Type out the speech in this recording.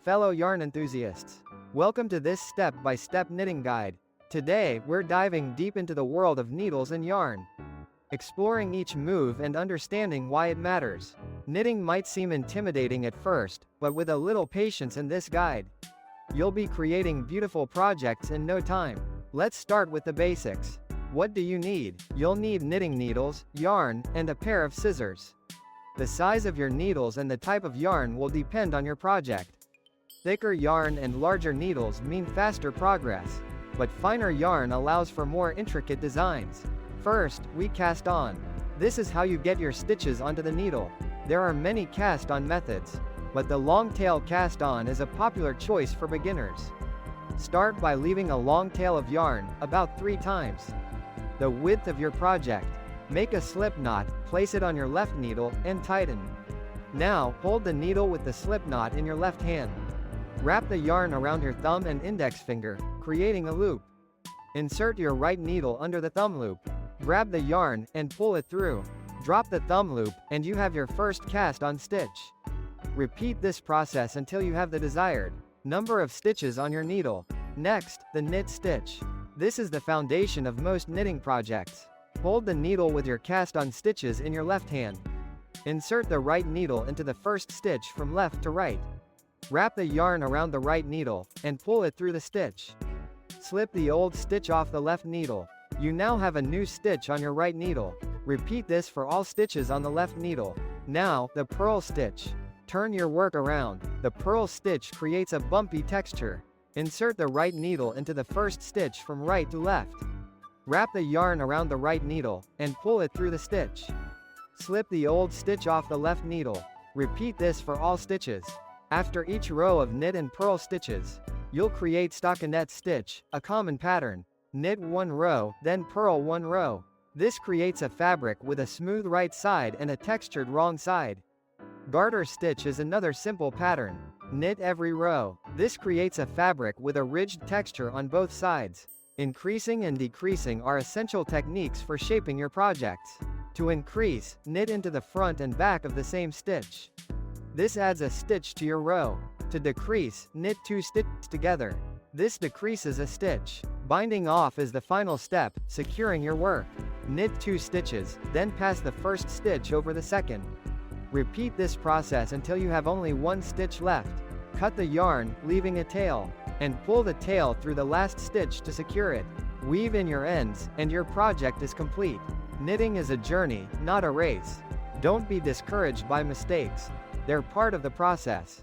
Fellow yarn enthusiasts. Welcome to this step-by-step knitting guide. Today, we're diving deep into the world of needles and yarn, exploring each move and understanding why it matters. Knitting might seem intimidating at first, but with a little patience in this guide, you'll be creating beautiful projects in no time. Let's start with the basics. What do you need? You'll need knitting needles, yarn, and a pair of scissors. The size of your needles and the type of yarn will depend on your project. Thicker yarn and larger needles mean faster progress, but finer yarn allows for more intricate designs. First, we cast on. This is how you get your stitches onto the needle. There are many cast-on methods, but the long tail cast-on is a popular choice for beginners. Start by leaving a long tail of yarn, about 3 times the width of your project. Make a slip knot, place it on your left needle, and tighten. Now, hold the needle with the slip knot in your left hand. Wrap the yarn around your thumb and index finger, creating a loop. Insert your right needle under the thumb loop. Grab the yarn, and pull it through. Drop the thumb loop, and you have your first cast-on stitch. Repeat this process until you have the desired number of stitches on your needle. Next, the knit stitch. This is the foundation of most knitting projects. Hold the needle with your cast-on stitches in your left hand. Insert the right needle into the first stitch from left to right. Wrap the yarn around the right needle, and pull it through the stitch. Slip the old stitch off the left needle. You now have a new stitch on your right needle. Repeat this for all stitches on the left needle. Now, the purl stitch. Turn your work around. The purl stitch creates a bumpy texture. Insert the right needle into the first stitch from right to left. Wrap the yarn around the right needle, and pull it through the stitch. Slip the old stitch off the left needle. Repeat this for all stitches. After each row of knit and purl stitches, you'll create stockinette stitch, a common pattern. Knit 1 row, then purl 1 row. This creates a fabric with a smooth right side and a textured wrong side. Garter stitch is another simple pattern. Knit every row. This creates a fabric with a ridged texture on both sides. Increasing and decreasing are essential techniques for shaping your projects. To increase, knit into the front and back of the same stitch. This adds a stitch to your row. To decrease, knit 2 stitches together. This decreases a stitch. Binding off is the final step, securing your work. Knit 2 stitches, then pass the first stitch over the second. Repeat this process until you have only 1 stitch left. Cut the yarn, leaving a tail, and pull the tail through the last stitch to secure it. Weave in your ends, and your project is complete. Knitting is a journey, not a race. Don't be discouraged by mistakes. They're part of the process.